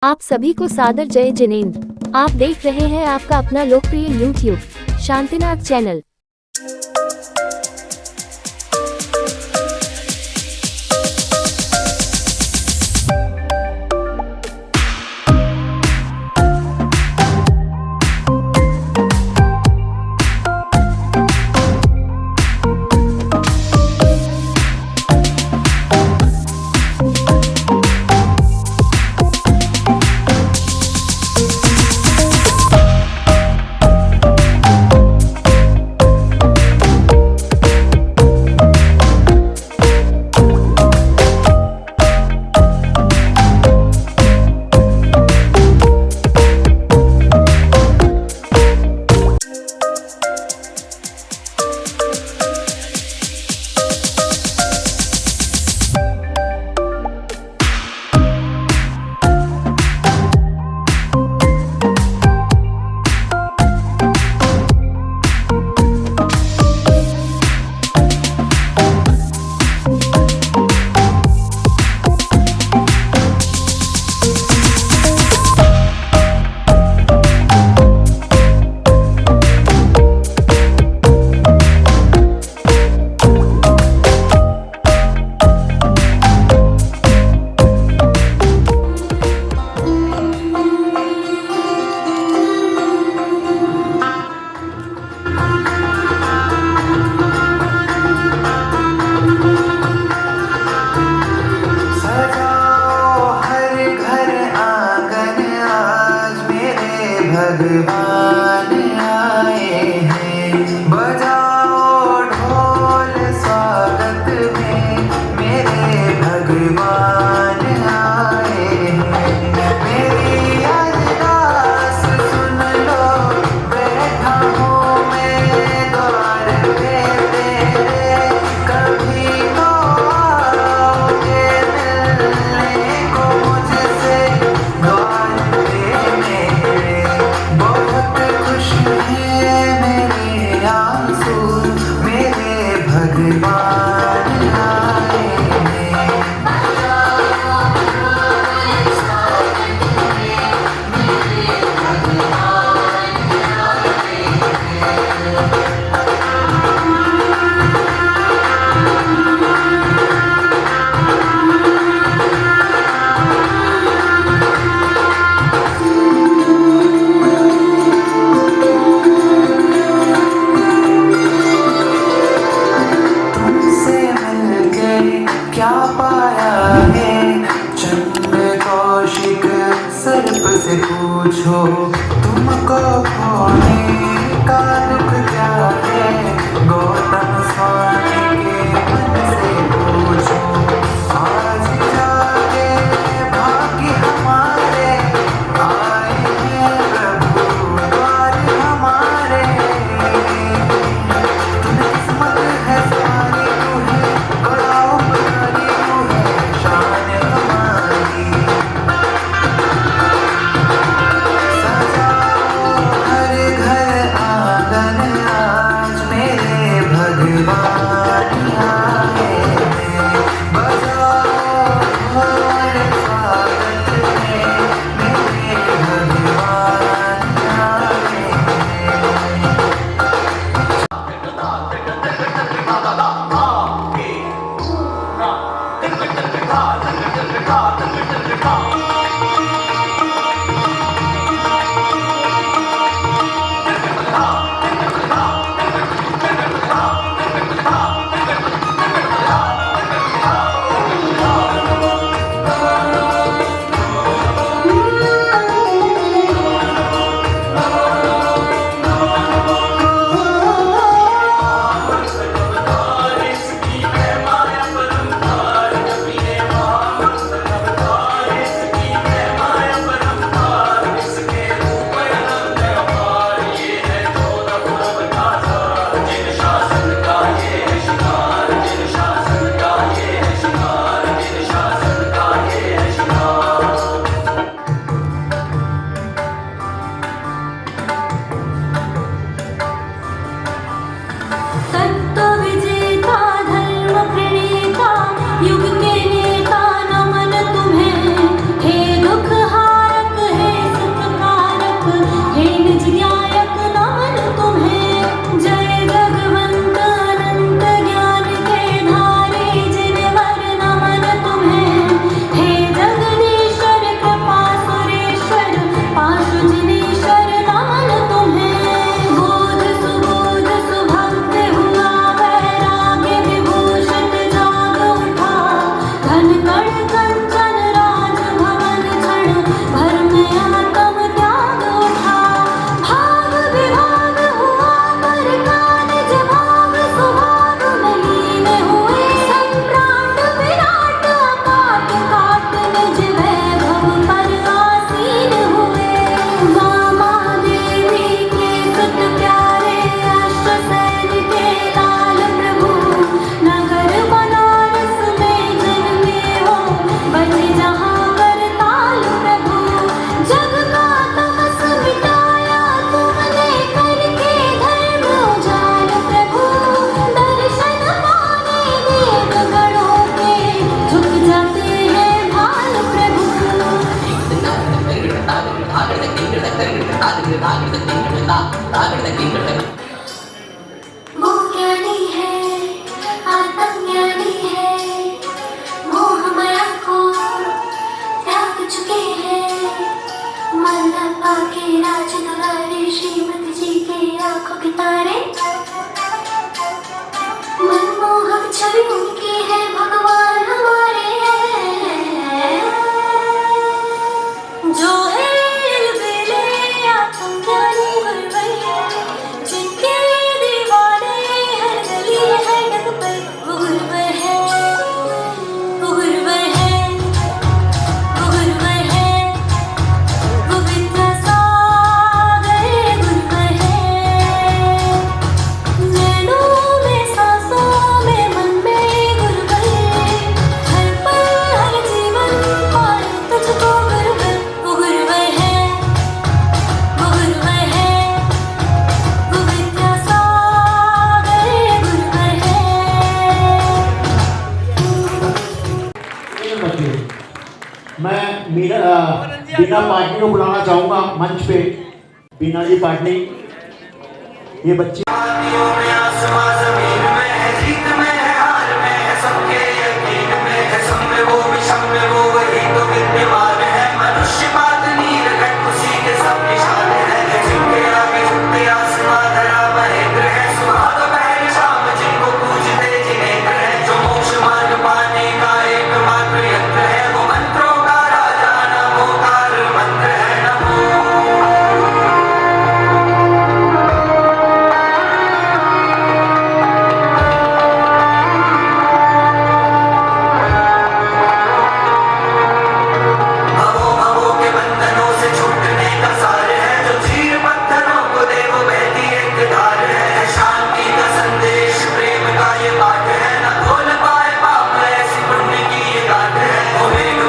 आप सभी को सादर जय जिनेंद्र। आप देख रहे हैं आपका अपना लोकप्रिय यूट्यूब शांतिनाथ चैनल। भगवान आए हैं, बजाओ ढोल स्वागत में मेरे भगवान आए हैं। मेरी अरदास सुन लो, बैठा हूँ मैं द्वार पे तेरे, कभी तो आओगे मिलने को मुझसे द्वार पे मेरे। बहुत खुश है मेरे आंसू, मेरे भगवान आए हैं। तुमसे मिलके क्या पाया है, चंद कौशिक सर्प से पूछो, तुमको खोने का दुख क्या है, गौतम स्वामी के मन से पूछो। आज जागे भाग्य हमारे, आए हैं प्रभु द्वार हमारे। तुम्हें किस्मत है सारी, तू है बड़ा उपकारी, तू है शान हमारी। सजाओ हर घर आंगन आज मेरे वो ज्ञानी है, आत्मज्ञानी है, मोह माया को त्याग चुके हैं। मल्लप्पा के राज दुलारे, श्रीमती जी के आंखों के तारे, मनमोहक छवि उनकी है, भगवान हमारे हैं। जो है बेले आत्मज्ञानी गुरुवैया, जिनके दीवाने हर गली है डग पर, वो गुरुवर है, वो गुरुवर है, वो गुरुवर है, वो विद्यासागर गुरुवर है। नैनों में, सांसों में, मन में गुरुवर, हर पल हर जीवन पाए तुझको गुरुवर, वो गुरुवर है, वो गुरुवर है, वो विद्यासागर गुरुवर है। मैं बीना पाटनी को बुलाना चाहूंगा मंच पे। बीना जी पाटनी, ये बच्ची वादियों में, आसमां जमीन में है, जीत में है, हार में है, सबके यकीन में है, सब में वो विषम में वो, वही तो विद्यमान है। मनुष्य बात नीर घट उसी के सब निशान है, जिनके आगे झुकते आसमां धरा महेंद्र है। सुबह दोपहर शाम जिनको पूजते जिनेंद्र है, जो मोक्ष मार्ग पाने का एकमात्र यंत्र है, वो मंत्रों का राजा नमोकार मंत्र है। नमो भवों भवों के बंधनों से छूटने का सार है, जो चीर पत्थरों को दे वो बहती एक धार है। शांति का संदेश प्रेम का ये पाठ है, न खोल पाए पाप ऐसी पुण्य की ये गाथ है। वो मेघ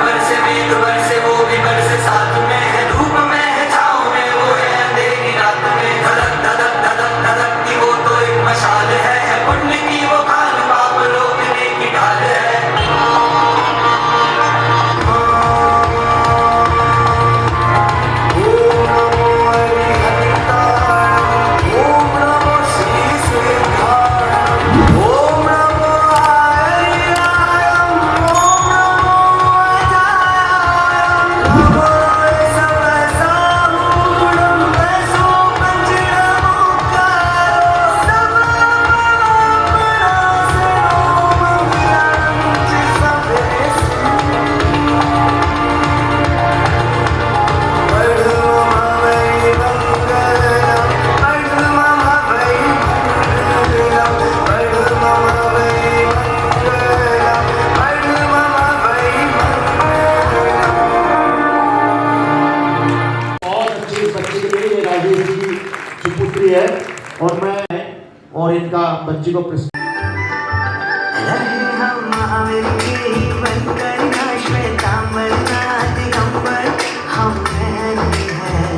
बरसे वो भी बरसे साथ में है, धूप में है छाँव में वो है अंधेरी रात में। धड़क धड़क धड़क धड़कती वो तो एक मशाल है, पुण्य की वो खान पाप रोकने की ढाल है। बहुत अच्छी इस बच्ची के लिए, ये राजेश जी की सुपुत्री है और मैं और इनका बच्ची को रहे हम महावीर के ही बनकर, ना श्वेतांबर ना दिगंबर, हम जैन हैं,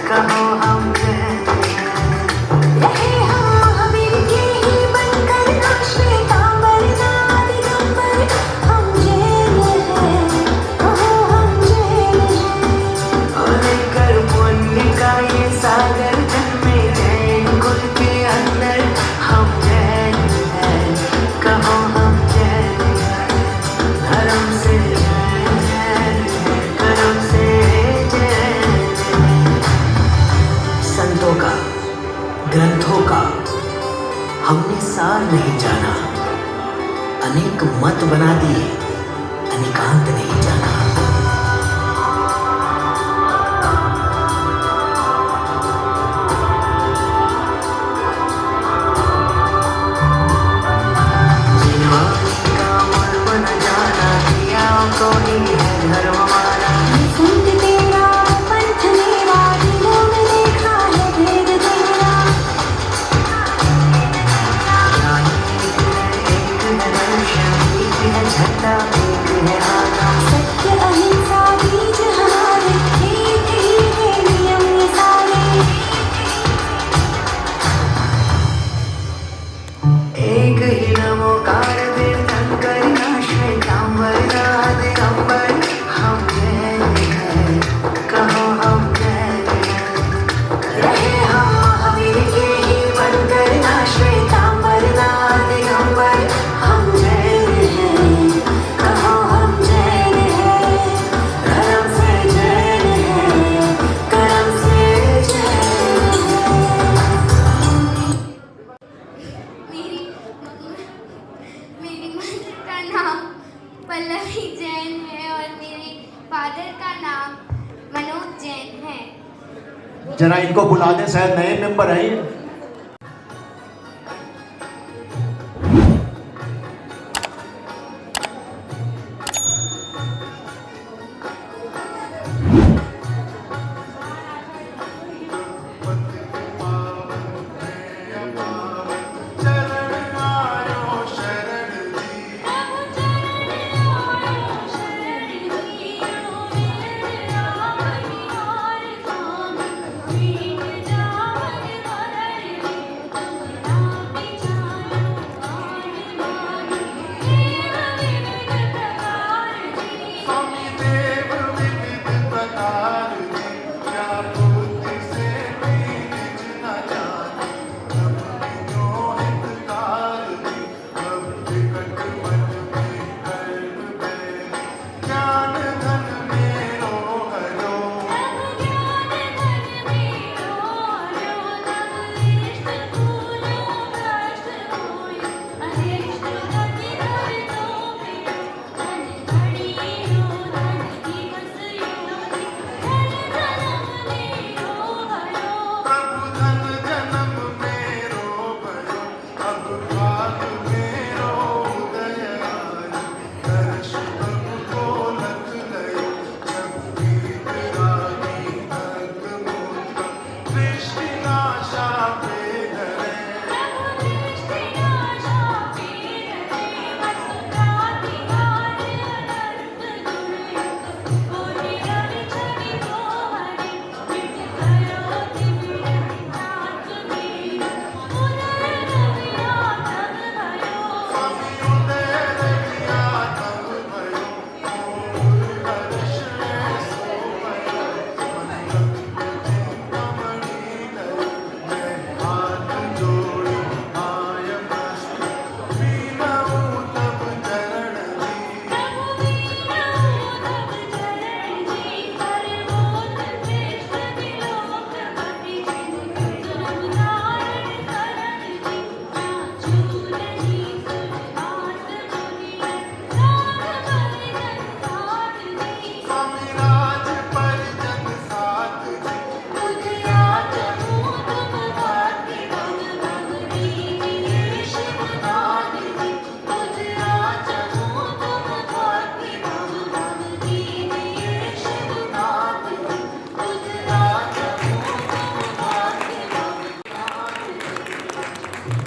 कहो हम जैन हैं। रहे हम महावीर के ही बनकर, ना श्वेतांबर ना दिगंबर, हम जैन हैं, कहो हम जैन हैं। और लेकर पुण्य का ये सागर जन्मे जैन कुल के अंदर, हम जैन हैं, कहो हम जैन हैं। धर्म से जैन हैं, कर्म से जैन हैं। संतों का, ग्रंथों का हमने सार नहीं जाना, अनेक मत बना दिए, अनेकांत नहीं जाना। जीवानी का मर्म न जाना, किया को ही है धर्म माना। संत तेरा पंथ मेरा, दिलों में देखा है भेद तेरा। ज्ञान एक है दर्शन, एक है छटा, एक है आना। सत्य जरा इनको बुला दें, शायद नए मेंबर हैं ये।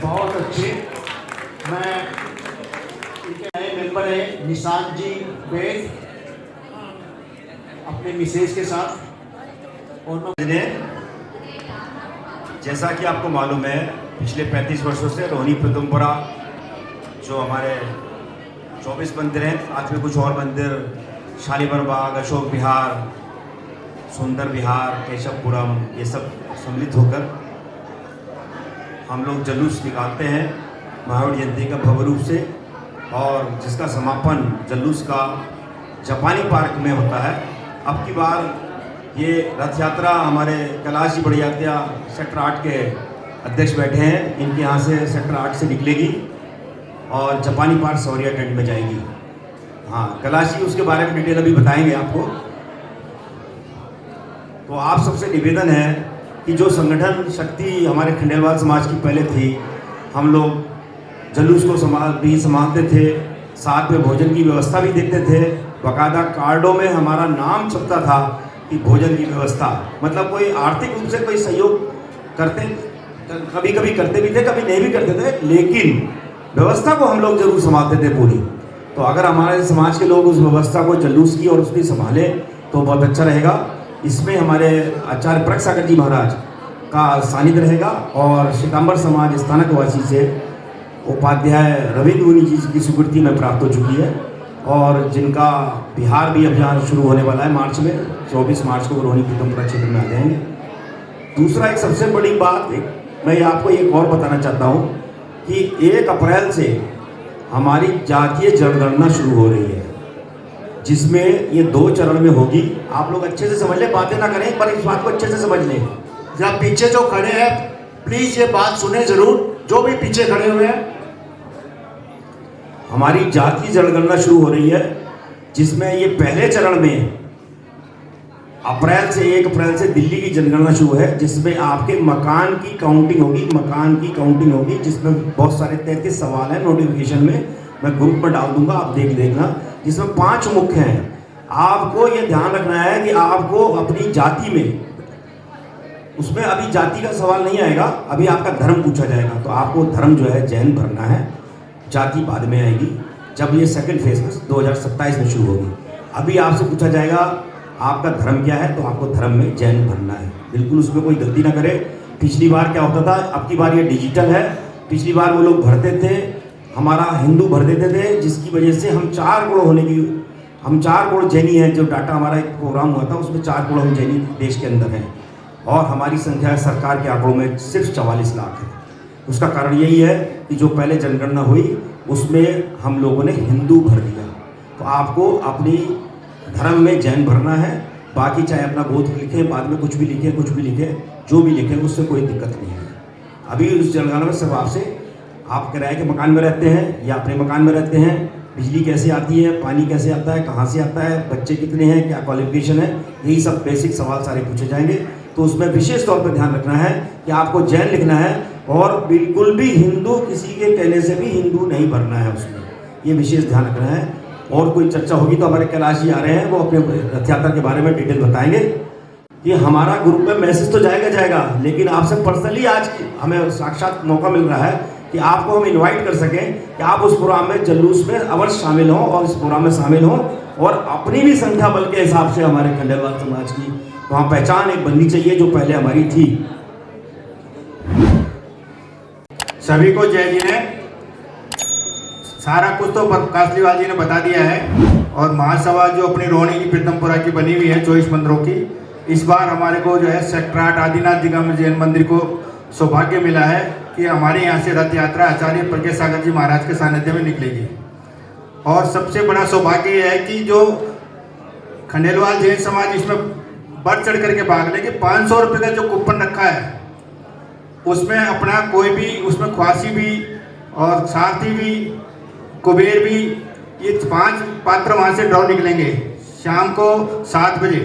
बहुत अच्छे। मैं इनके नए मेंबर हैं निशांत जी बेग अपने मिसेज के साथ। और जैसा कि आपको मालूम है, पिछले 35 वर्षों से रोहिणी पदमपुरा जो हमारे 24 मंदिर हैं, आज में कुछ और मंदिर शालीमार बाग, अशोक विहार, सुंदर विहार, केशवपुरम, ये सब सम्मिलित होकर हम लोग जुलूस निकालते हैं महावीर जयंती का भव्य रूप से, और जिसका समापन जुलूस का जापानी पार्क में होता है। अब की बार ये रथ यात्रा हमारे कैलाश जी बड़ियात्या सेक्टर 8 के अध्यक्ष बैठे हैं, इनके यहाँ से सेक्टर 8 से निकलेगी और जापानी पार्क सौरिया टेंट में जाएगी। हाँ, कैलाश जी उसके बारे में डिटेल अभी बताएंगे आपको। तो आप सबसे निवेदन है कि जो संगठन शक्ति हमारे खंडेलवाल समाज की पहले थी, हम लोग जुलूस को संभालते थे, साथ में भोजन की व्यवस्था भी देखते थे। बाकायदा कार्डों में हमारा नाम छपता था कि भोजन की व्यवस्था, मतलब कोई आर्थिक रूप से कोई सहयोग करते, कभी कभी करते भी थे, कभी नहीं भी करते थे, लेकिन व्यवस्था को हम लोग जरूर संभालते थे पूरी। तो अगर हमारे समाज के लोग उस व्यवस्था को जुलूस की और उसकी संभाले तो बहुत अच्छा रहेगा। इसमें हमारे आचार्य प्रक सागर जी महाराज का सानिध्य रहेगा और श्वेतांबर समाज स्थानकवासी से उपाध्याय रविंद्र मुनि जी की स्वीकृति में प्राप्त हो चुकी है, और जिनका बिहार भी अभियान शुरू होने वाला है मार्च में, 24 मार्च को रोहिणी पदमपुरा क्षेत्र में आ जाएंगे। दूसरा एक सबसे बड़ी बात मैं आपको एक और बताना चाहता हूँ कि 1 अप्रैल से हमारी जातीय जनगणना शुरू हो रही है, जिसमें ये 2 चरण में होगी। आप लोग अच्छे से समझ लें, बातें ना करें, पर इस बात को अच्छे से समझ लें। जब पीछे जो खड़े हैं प्लीज ये बात सुने जरूर, जो भी पीछे खड़े हुए हैं। हमारी जातीय जनगणना शुरू हो रही है, जिसमें ये पहले चरण में 1 अप्रैल से दिल्ली की जनगणना शुरू है, जिसमें आपके मकान की काउंटिंग होगी, जिसमें बहुत सारे 33 सवाल हैं नोटिफिकेशन में, मैं ग्रुप में डाल दूंगा, आप देखना, जिसमें 5 मुख्य हैं। आपको ये ध्यान रखना है कि आपको अपनी जाति में, उसमें अभी जाति का सवाल नहीं आएगा, अभी आपका धर्म पूछा जाएगा, तो आपको धर्म जो है जैन भरना है, जाति बाद में आएगी, जब ये सेकंड फेज में 2027 में शुरू होगी। अभी आपसे पूछा जाएगा आपका धर्म क्या है, तो आपको धर्म में जैन भरना है, बिल्कुल उसमें कोई गलती ना करे। पिछली बार क्या होता था, अब की बार ये डिजिटल है, पिछली बार वो लोग भरते थे, हमारा हिंदू भर देते थे, जिसकी वजह से हम 4 करोड़ जैनी हैं। जो डाटा हमारा एक प्रोग्राम हुआ था उसमें 4 करोड़ हम जैनी देश के अंदर हैं, और हमारी संख्या सरकार के आंकड़ों में सिर्फ 44 लाख है। उसका कारण यही है कि जो पहले जनगणना हुई उसमें हम लोगों ने हिंदू भर दिया। तो आपको अपनी धर्म में जैन भरना है, बाकी चाहे अपना गोत्र लिखें, बाद में कुछ भी लिखें, जो भी लिखें उससे कोई दिक्कत नहीं है। अभी उस जनगणना में सिर्फ आपसे, आप किराए के मकान में रहते हैं या अपने मकान में रहते हैं, बिजली कैसे आती है, पानी कैसे आता है, कहाँ से आता है, बच्चे कितने हैं, क्या क्वालिफिकेशन है, यही सब बेसिक सवाल सारे पूछे जाएंगे। तो उसमें विशेष तौर पर ध्यान रखना है कि आपको जैन लिखना है, और बिल्कुल भी हिंदू, किसी के कहने से भी हिंदू नहीं भरना है उसमें, ये विशेष ध्यान रखना है। और कोई चर्चा होगी तो हमारे कैलाश जी आ रहे हैं, वो अपने रथ यात्रा के बारे में डिटेल बताएंगे। कि हमारा ग्रुप में मैसेज तो जाएगा, लेकिन आपसे पर्सनली आज हमें साक्षात मौका मिल रहा है कि आपको हम इनवाइट कर सकें कि आप उस प्रोग्राम में, जुलूस में अवश्य शामिल हों, और इस प्रोग्राम में शामिल हों, और अपनी भी संख्या बल के हिसाब से हमारे खंडेलवाल समाज की वहाँ पहचान एक बननी चाहिए जो पहले हमारी थी। सभी को जय जी ने सारा कुछ तो कासलीवाल जी ने बता दिया है। और महासभा जो अपनी रोहिणी की प्रीतमपुरा की बनी हुई है 24 मंदिरों की, इस बार हमारे को जो है सेक्टर 8 आदिनाथ दिगंबर जैन मंदिर को सौभाग्य मिला है कि हमारे यहाँ से रथ यात्रा आचार्य प्रज्ञा सागर जी महाराज के सानिध्य में निकलेगी। और सबसे बड़ा सौभाग्य यह है कि जो खंडेलवाल जैन समाज इसमें बढ़ चढ़ करके भाग लेंगे। 500 रुपये का जो कूपन रखा है उसमें अपना कोई भी, उसमें ख्वासी भी और सारथी भी, कुबेर भी, ये 5 पात्र वहाँ से ड्रॉ निकलेंगे। शाम को 7 बजे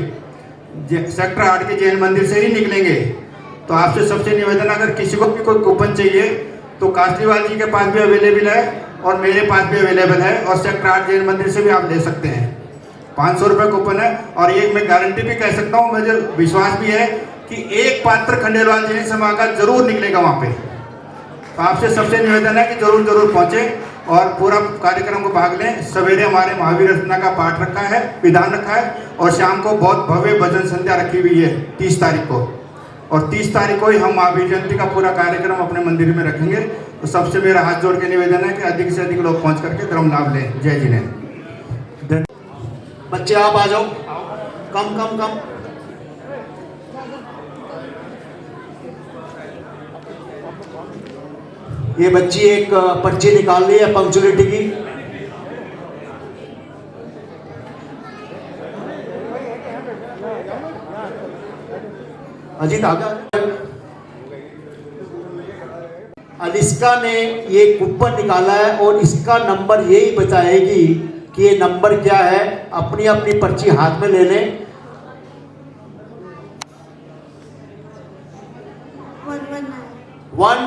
सेक्टर 8 के जैन मंदिर से ही निकलेंगे। तो आपसे सबसे निवेदन, अगर किसी को भी कोई कूपन चाहिए तो कासलीवाल जी के पास भी अवेलेबल है और मेरे पास भी अवेलेबल है, और सेक्टर 8 जैन मंदिर से भी आप ले सकते हैं। 500 रुपये कूपन है, और ये मैं गारंटी भी कह सकता हूँ, मुझे विश्वास भी है कि एक पात्र खंडेलवाल जैन समाज का जरूर निकलेगा वहाँ पे। तो आपसे सबसे निवेदन है कि जरूर पहुँचे और पूरा कार्यक्रम को भाग लें। सवेरे हमारे महावीर रचना का पाठ रखा है, विधान रखा है, और शाम को बहुत भव्य भजन संध्या रखी हुई है 30 तारीख को। और 30 तारीख को ही हम महावीर जयंती का पूरा कार्यक्रम अपने मंदिर में रखेंगे। तो सबसे मेरा हाथ जोड़ के निवेदन है कि अधिक से अधिक लोग पहुँच करके धर्म लाभ लें। जय जी ने। बच्चे आप आ जाओ, कम। ये बच्ची एक पर्ची निकाल ली है पंक्चुअलिटी की। अजीत आगे। अलिस्का ने ये कूपन निकाला है और इसका नंबर यही बताएगी कि ये नंबर क्या है। अपनी अपनी पर्ची हाथ में ले लें। 119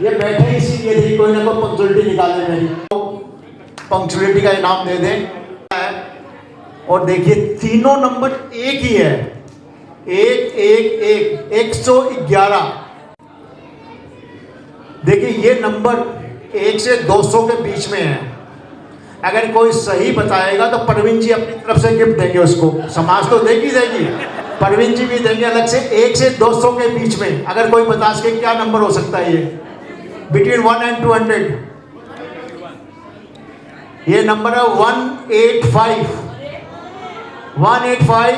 ये बैठे इसीलिए थी, कोई ना कोई पंक्चुअलिटी निकाले मेरी, पंक्चुअलिटी का इनाम दे दें। और देखिए तीनों नंबर एक ही है, 111। देखिए ये नंबर 1 से 200 के बीच में है। अगर कोई सही बताएगा तो परवीन जी अपनी तरफ से गिफ्ट देंगे उसको, समाज तो देगी, परवीन जी भी देंगे अलग से। 1 से 200 के बीच में अगर कोई बता सके क्या नंबर हो सकता है, ये बिटवीन 1 and 200। ये नंबर है 185 141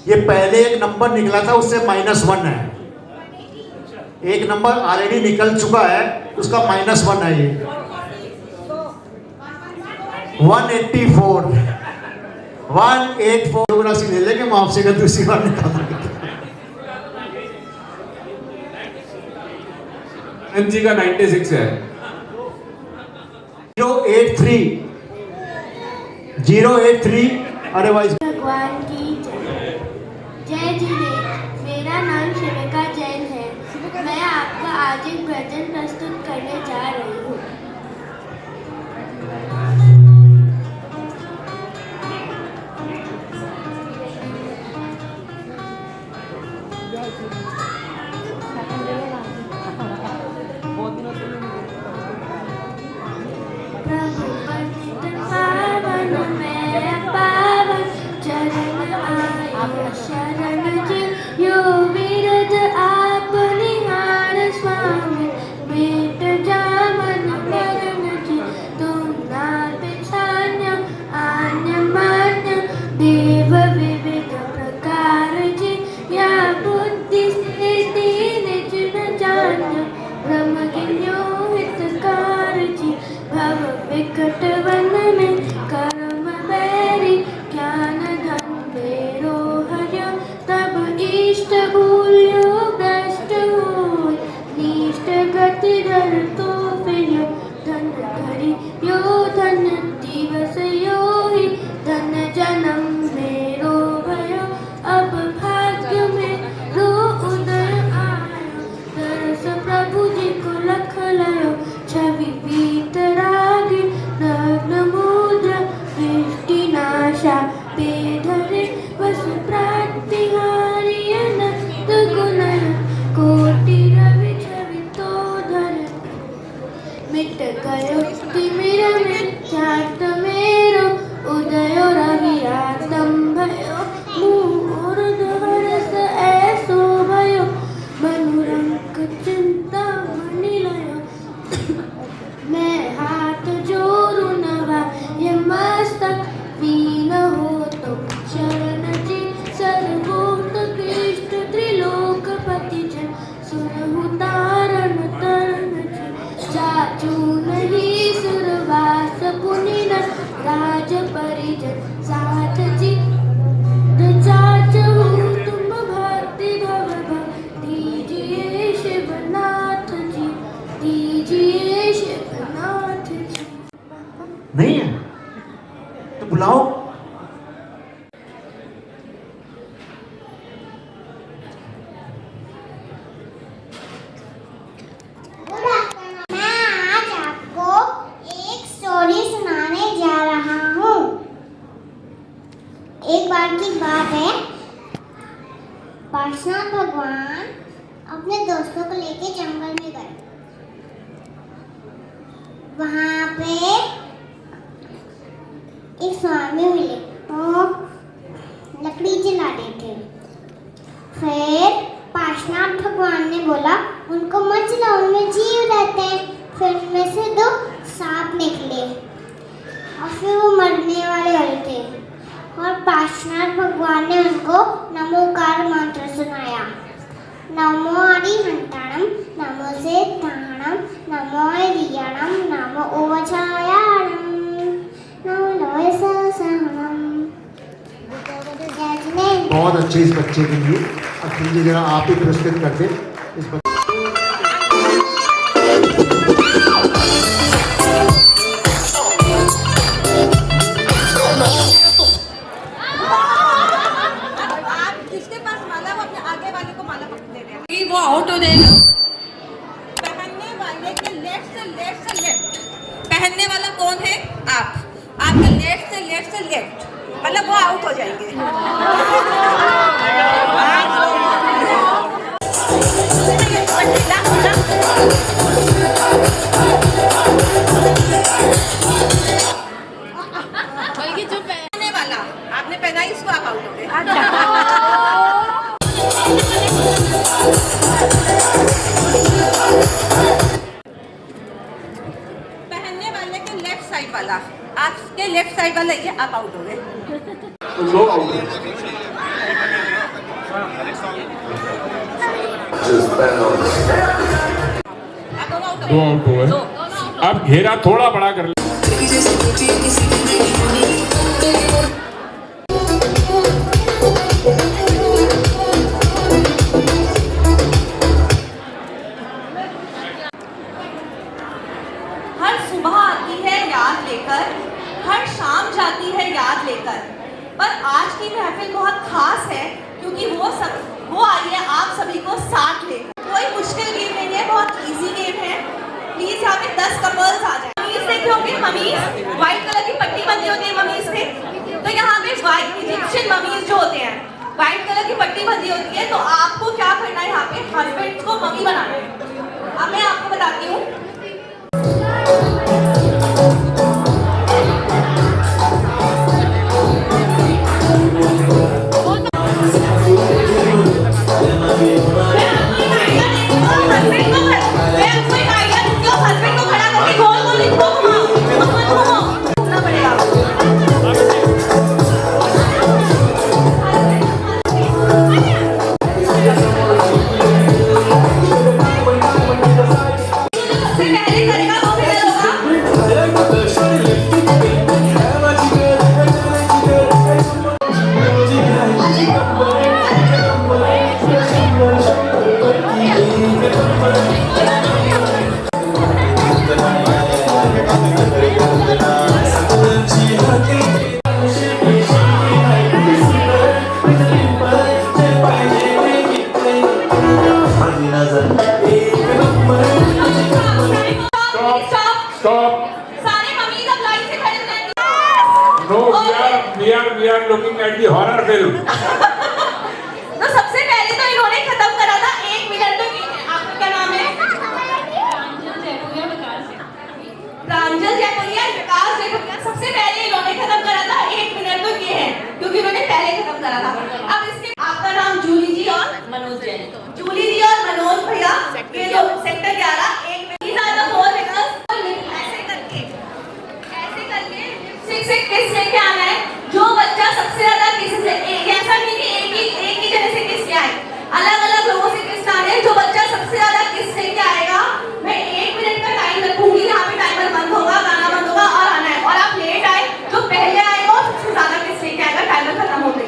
ये पहले एक नंबर निकला था उससे -1 है। एक नंबर ऑलरेडी निकल चुका है उसका -1 है। ये 184 184 फोटोग्राफी ले लेंगे मैं आपसे अगर दूसरी बार निकाल दूंगी। एनजी का 96 है। 083 अदरवाइज भगवान की जय जिनेंद्र। मेरा नाम शिविका जैन है। मैं आपका आज एक भजन प्रस्तुत करने जा रही हूँ। प्रभु पतित पावन मैं पावन चरण आयो शरण जी यो विरद आप निहार स्वामी बेट जामन करण जी तुम ना पिछान्य आन्य मान्य देव विविध प्रकार जी या बुद्धि स्थिति निज न जान्य ब्रह्म ज्ञो हितकार जी भव विकट वन में कर्म बैरी ज्ञान धन मेरो हर्य तब इष्ट भूल्यो भ्रष्ट होय नीष्ट गति दर तो फिर धन धरि यो धन दिवस यो ही धन जन्म मेरो भयो अब भाग्य में रो उदय आयो दरस प्रभु जी को लख लयो छवि पीतरागी नग्न मुद्रा दृष्टि नाशा पेधरे वसु प्रातिहारी अनंत गुणन कोटि रवि छवि तो धर मिट गयो तिमिर मिथ्यात्व मेरो उदयो रवि आतम भयो मोर हरस ऐसो भयो मनुरंक चिंता मणि लयो मैं हाथ जोड़ू नवा ये मस्तक वीन हो तो शरण जी सर्वोत कृष्ण त्रिलोकपति जन सुरहु तारण तरण जी चाचू नहीं सुरवास पुनि न राज परिजन साथ जी चाचू तुम भक्ति भव दीजिए शिवनाथ जी दीजिए शिवनाथ जी। नहीं है तो बुलाओ। मैं आज आपको एक स्टोरी सुनाने जा रहा हूँ। एक बार की बात है, पार्श्वनाथ भगवान अपने दोस्तों को लेके जंगल में गए। वहाँ पे एक स्वामी मिले तो लकड़ी जला रहे थे। फिर पार्श्वनाथ भगवान ने बोला उनको मत जलाओ, उनमें जीव रहते हैं। फिर उनमें से 2 सांप निकले और फिर वो मरने वाले हो थे। और पार्श्वनाथ भगवान ने उनको नमोकार मंत्र सुनाया। नमो हरिहंताणम नमो सेताणम नमो रियाणम नमो ओवचायाणम नमो लोय सहसहनम। बहुत अच्छे इस बच्चे के लिए। अब प्लीज जरा आप ही पुरस्कृत कर दे इस बच्चे। वो आउट हो जाएगा। पहनने वाले के लेफ्ट से लेफ्ट। पहनने वाला कौन है? आप। आपके लेफ्ट से लेफ्ट मतलब वो आउट हो जाएंगे। बल्कि जो पहनने वाला आपने पहना इसको आप आउट हो गए। पहनने वाले के लेफ्ट साइड वाला, आपके लेफ्ट साइड वाला ये आप आउट हो गए। लो आउट। दो आउट हुए। अब घेरा थोड़ा बड़ा कर ले। महफिल बहुत खास है क्योंकि वो आई है आप सभी को साथ ले। कोई मुश्किल गेम नहीं है, बहुत इजी गेम है। प्लीज यहाँ पे 10 कपल्स आ जाए। ममीज देखे होंगे, ममीज व्हाइट कलर की पट्टी बंधी होती है ममीज पे, तो यहाँ पे व्हाइट इजिप्शियन ममीज जो होते हैं व्हाइट कलर की पट्टी बंधी होती है। तो आपको क्या करना है, यहाँ पे हस्बैंड को मम्मी बनाना है। अब मैं आपको बताती हूँ। Stop. सारे मम्मी अब लाइन से खड़े हो जाएंगे। No, we are looking at the horror film. तो सबसे पहले तो इन्होंने खत्म करा था 1 मिनट में। आपका क्या नाम है? प्रांजल जयपुरिया, विकास जयपुरिया। सबसे पहले इन्होंने खत्म करा था 1 मिनट तो ये है क्योंकि इन्होंने पहले खत्म करा था। अब इसके आपका नाम जूली जी और मनोज जैन। जूली जी और मनोज भैया ये जो सेक्टर 11 1 मिनट ऐसे किस लेके आना है। जो बच्चा सबसे ज्यादा किस से, ऐसा नहीं कि एक ही जगह से किस के आए, अलग अलग लोगों से किस आने हैं। जो बच्चा सबसे ज्यादा किस लेके आएगा, मैं 1 मिनट का टाइम रखूंगी। यहाँ पे टाइमर बंद होगा, गाना बंद होगा और आना है। और आप लेट आए, जो पहले आएगा और सबसे ज्यादा किस लेके आएगा, टाइमर खत्म हो गई।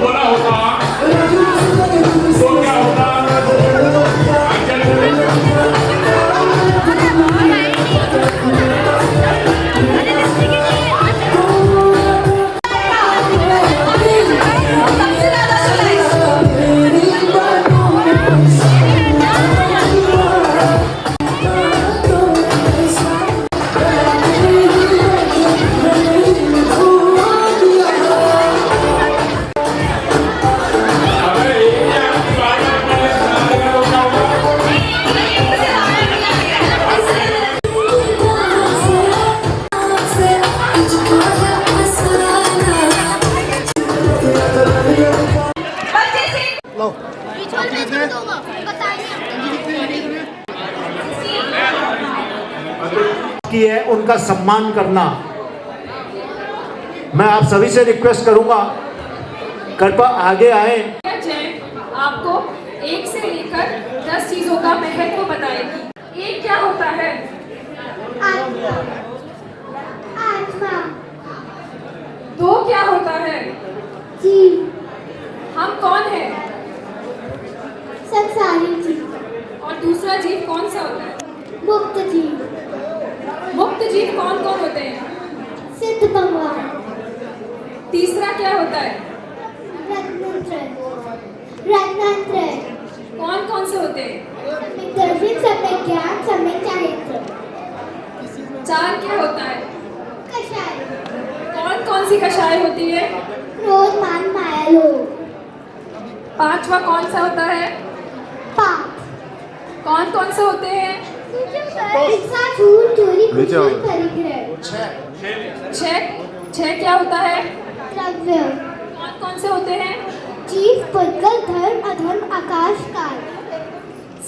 बोला होगा तो क्या होगा? की है उनका सम्मान करना। मैं आप सभी से रिक्वेस्ट करूंगा, कृपया आगे आए। आपको 1 से लेकर 10 चीजों का महत्व बताएगी। 1 क्या होता है? आत्मा। 2 क्या होता है? जीव। हम कौन है? संसारी जीव। और दूसरा जीव कौन सा होता है? मुक्त जीव। मुक्त जीव कौन कौन होते हैं? सिद्ध भगवान। तीसरा क्या होता है? रत्नात्रय। कौन कौन से होते हैं? सम्यक दर्शन, सम्यक ज्ञान, सम्यक चारित्र। 4 क्या होता है? कषाय। कौन कौन सी कषाय होती है? क्रोध, मान, माया, लोभ। 5वां कौन सा होता है? पाप। कौन कौन से होते हैं? हिंसा, झूठ, चोरी, कुचल, परिग्रह। 6 क्या होता है? द्रव्य। कौन कौन से होते हैं? जीव, पुद्गल, धर्म, अधर्म, आकाश, काल।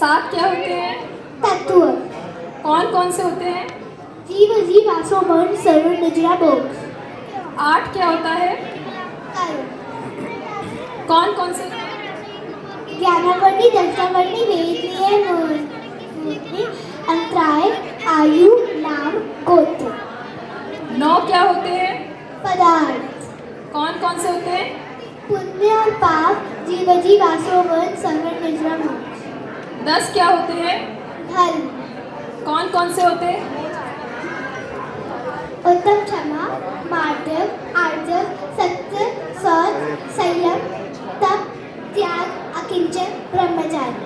7 क्या होते हैं? तत्व। कौन कौन से होते हैं? जीव, जीव, आसो, मन, सर्व, निद्रा, मोक्ष। 8 क्या होता है? कर्म। कौन कौन से होते हैं? ज्ञानावर्णी, दर्शनावर्णी, वेदनीय, मूर्ति, अंतराय, आयु, नाम, गोत्र। 9 क्या होते हैं? पदार्थ। कौन कौन से होते हैं? पुण्य और पाप, जीव, जीव, आसो, मन, सर्व, निद्रा, मोक्ष। 10 क्या होते हैं? धर्म। कौन से होते हैं? उत्तम, क्षमा, मार्दव, आर्जव, सत्य, सौच, संयम, तप, त्याग, अकिंचन, ब्रह्मचार्य।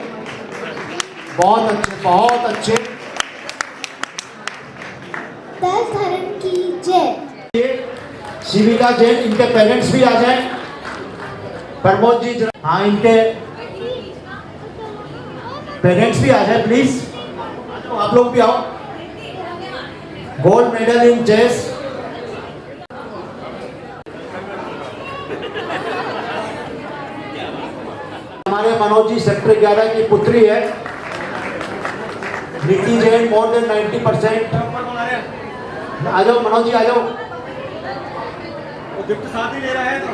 बहुत अच्छे, बहुत अच्छे। 10 धर्म की जय। शिविका जैन, इनके पेरेंट्स भी आ जाएं। प्रमोद जी, हाँ, इनके पेरेंट्स भी आ जाए प्लीज। आप लोग भी आओ। Gold medal in chess. हमारे मनोज जी सेक्टर 11 की पुत्री है। निकी जैन मोर देन 90%। आ जाओ मनोज जी, आ जाओ। गिफ्ट साथ ही ले रहा है तो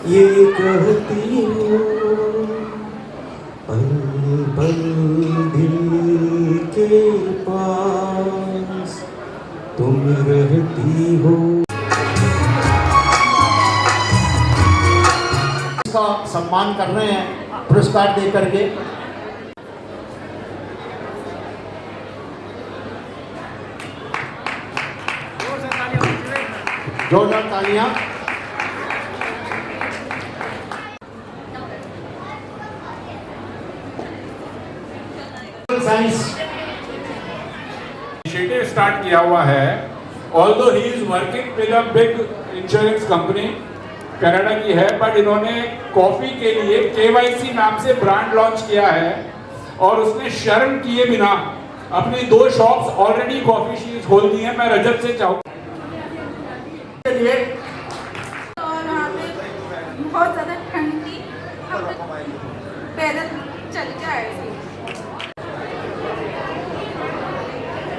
ये कहती हो पल पल दिल के पास तुम रहती हो। इसका सम्मान कर रहे हैं पुरस्कार दे करके। जोरदार तालियां। साइंस इनिशिएटिव स्टार्ट किया हुआ है। Although he is working with a big insurance company, Canada की है, बट इन्होंने कॉफी के लिए KYC नाम से ब्रांड लॉन्च किया है और उसने शर्म किए बिना अपनी 2 शॉप्स ऑलरेडी कॉफी शीट्स खोल दी हैं। मैं रजत से चाहूँ और वहाँ पे बहुत ज़्यादा ठंड थी, हम पैदल चल के आए थे।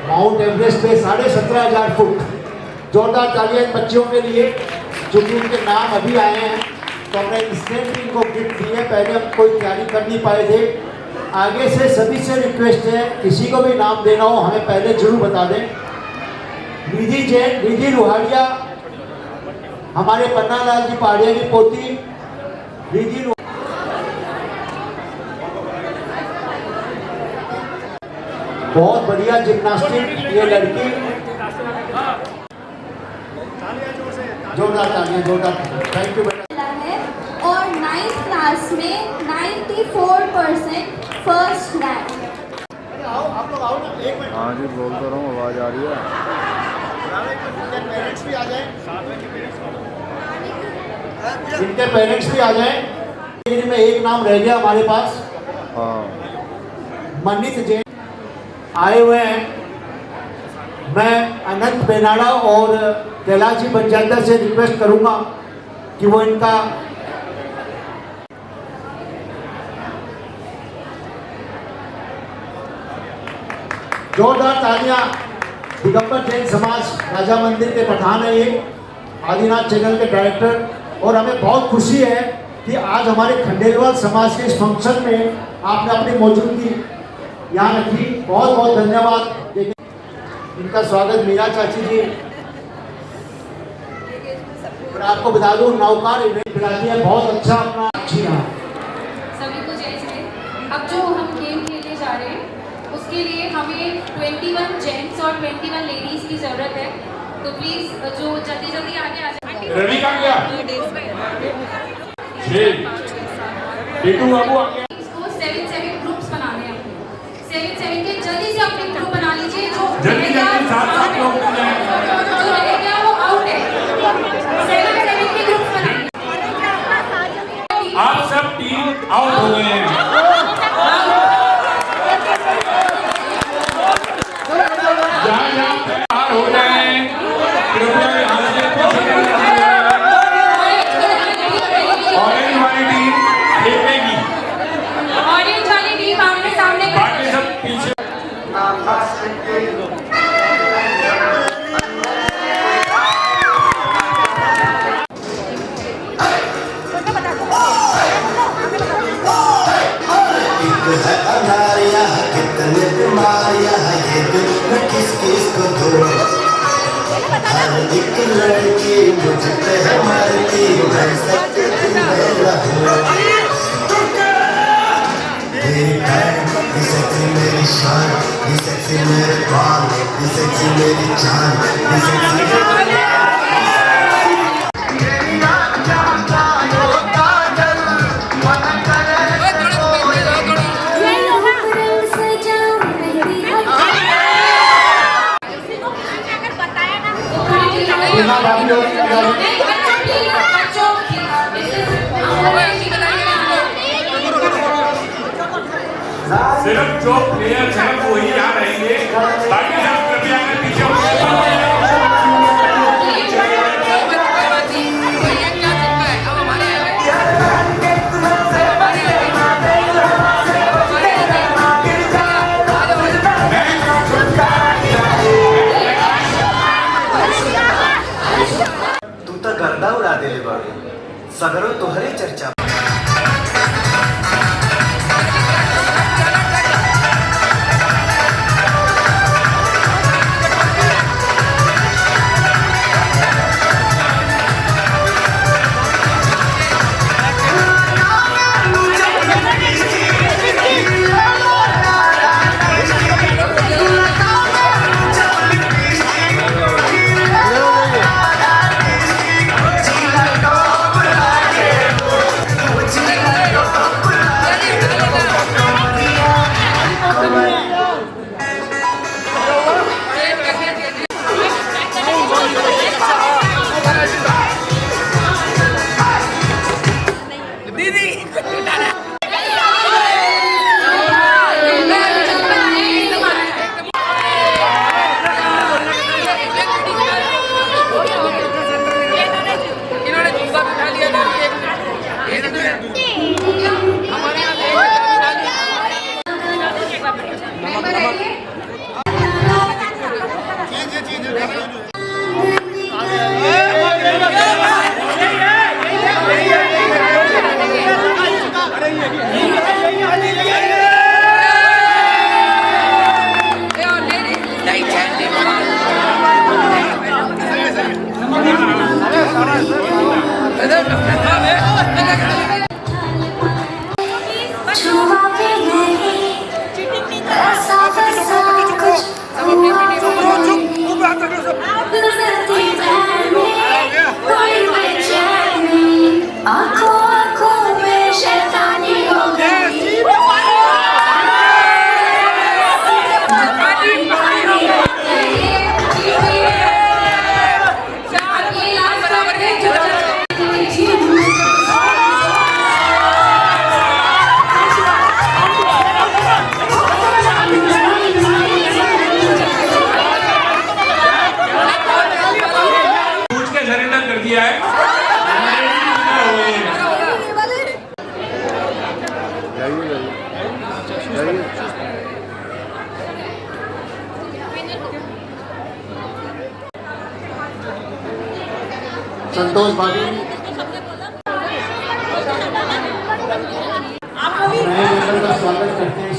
माउंट एवरेस्ट पे 17,500 फुट। जोरदार तालियां इन बच्चियों के लिए, चूंकि उनके नाम अभी आए हैं तो हमने इंस्टेंट इनको गिफ्ट दिए। पहले हम कोई तैयारी कर नहीं पाए थे। आगे से सभी से रिक्वेस्ट है, किसी को भी नाम देना हो हमें पहले जरूर बता दें। निधि जैन, निधि लोहाड़िया, हमारे पन्ना लाल जी पहाड़िया की पोती निधि। बहुत बढ़िया जिम्नास्टिक ये लड़की। जोरदार तालियां, जोरदार। थैंक यू बेटा। और 9th क्लास में 94% फर्स्ट रैंक। आप लोग आओ ना, एक मिनट। हाँ जी, बोल तो रहा हूँ, आवाज़ आ रही है। पेरेंट्स भी आ जाएं। इनके पेरेंट्स भी आ जाएं। इनमें एक नाम रह गया हमारे पास। हाँ, मनीष जैन आए हुए हैं। मैं अनंत बेनाड़ा और कैलाश जी पंचायत से रिक्वेस्ट करूंगा कि वो इनका जोरदार तालियां। दिगंबर जैन समाज राजा मंदिर के प्रधान है ये, आदिनाथ चैनल के डायरेक्टर। और हमें बहुत खुशी है कि आज हमारे खंडेलवाल समाज के इस फंक्शन में आपने अपनी मौजूदगी यहाँ रखी। बहुत बहुत धन्यवाद। इनका स्वागत मीरा चाची जी। और आपको बता दूं, नौकार इवेंट कराती है, बहुत अच्छा अपना अच्छी रहा। सभी को जय जय। अब जो हम गेम खेलने जा रहे हैं उसके लिए हमें 21 जेंट्स और 21 लेडीज की जरूरत है, तो प्लीज जो जल्दी जल्दी आगे आ जाए। रवि का क्या टीटू बाबू आ गया। इसको 7 ग्रुप्स बनाने हैं। 7 के जल्दी से अपने ग्रुप बना लीजिए। जो जल्दी जल्दी 7 लोग जो रहेगा वो आउट है। 7 के ग्रुप्स बनाइए। आप सब टीम आउट हो गए हैं। जहाँ जहाँ बाहर हो जाए एक लड़की मुझ पे है मरती मैं सच मेरी शान मेरे बाल मेरी जान सिर्फ जो प्लेयर हैं वो ही यहाँ रहेंगे, बाकी सब कृपया कर पीछे हो जाइए। तू तो गर्दा उड़ा देले बाड़ू सगरो तोहरे चर्चा संतोष भाभी नए मेंबर का स्वागत करते हैं।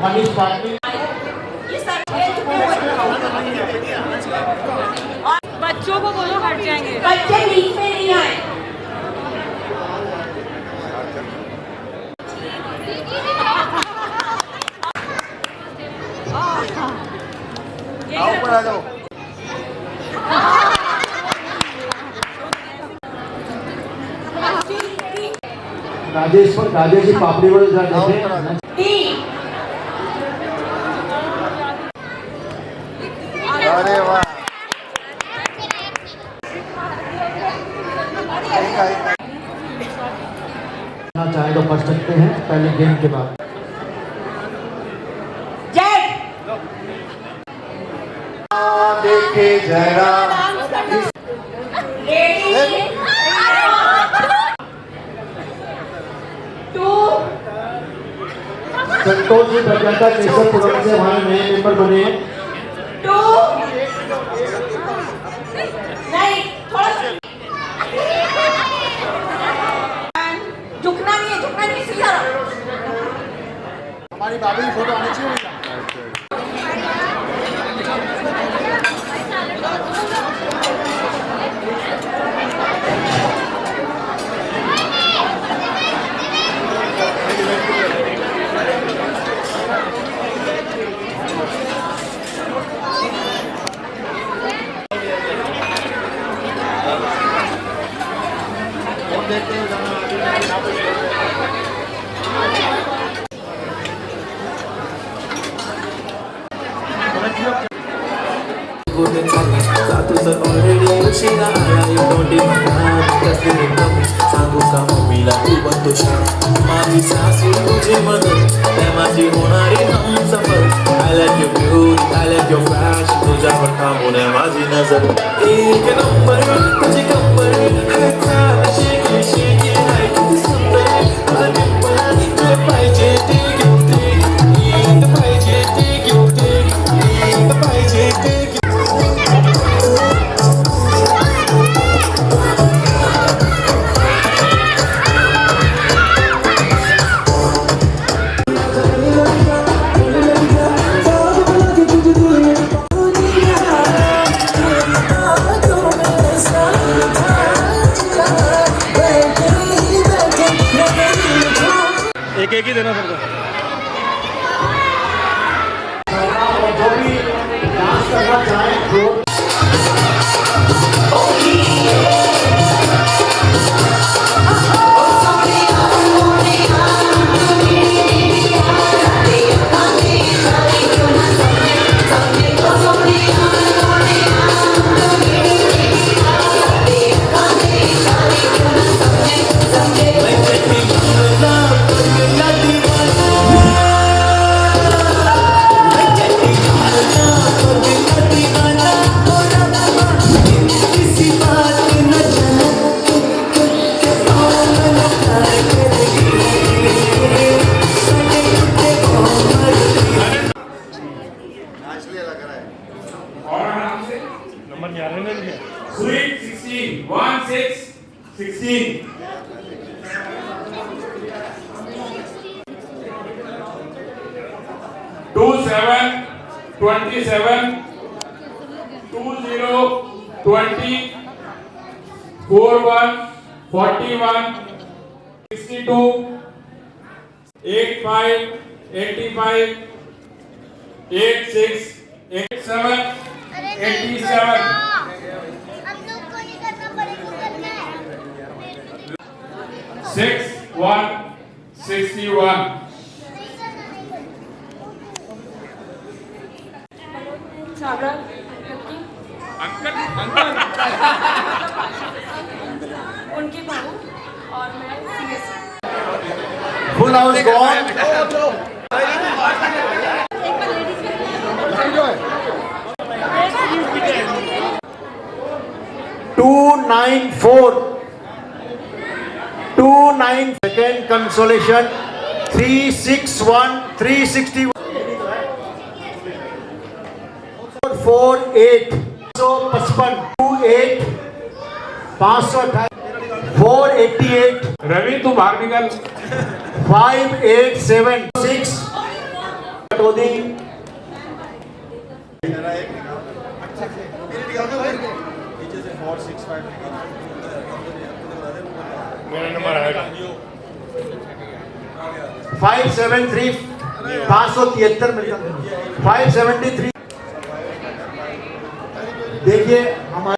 मनीष पाटिल बच्चों को बोलो हट जाएंगे, बच्चे बीच में नहीं आए। आओ ऊपर आ जाओ। राजेश जी पापड़ी वाले जाते हैं। अरे वाह चाहे तो कर सकते हैं पहले गेम के बाद। देखे जरा संतोष जी प्रज्ञाता केशवपुरम से हमारे नए मेंबर बने हैं। हमारी बाबू की फोटो आनी चाहिए भैया। ऑलरेडी उशिरा आला तोंडी मला कसली कमी सांगू का मम्मीला तू बनतो शाळा माझी सासू तुझी मदत त्या माझी होणारी Humsafar I like your beauty I like your fashion तुझ्यावर थांबून आहे माझी नजर एक नंबर तुझी कंबर शेकी शेकी आहे किती सुंदर तुझं डिंपल तुला पाहिजे ते घेऊ ते एक पाहिजे ते घेऊ ते एक पाहिजे ते एक ही देना सर को। और जो भी डांस करना चाहे जो नंबर 11 ने लिया। Sweet 16, 1 6 16. Two 7 27 20 20 41 41 62 85 85 86 87 87 हम लोग को ये करना पड़ेगा करना है 61 61 अंकल अंकल उनके बहू और मैं full house gone 294 29 second consolation 361 361 48 555 28 528 488 Ravi तू बाहर निकल 5876 टोदी मेरा नंबर आएगा 573 573 मिलता 573 देखिए हमारे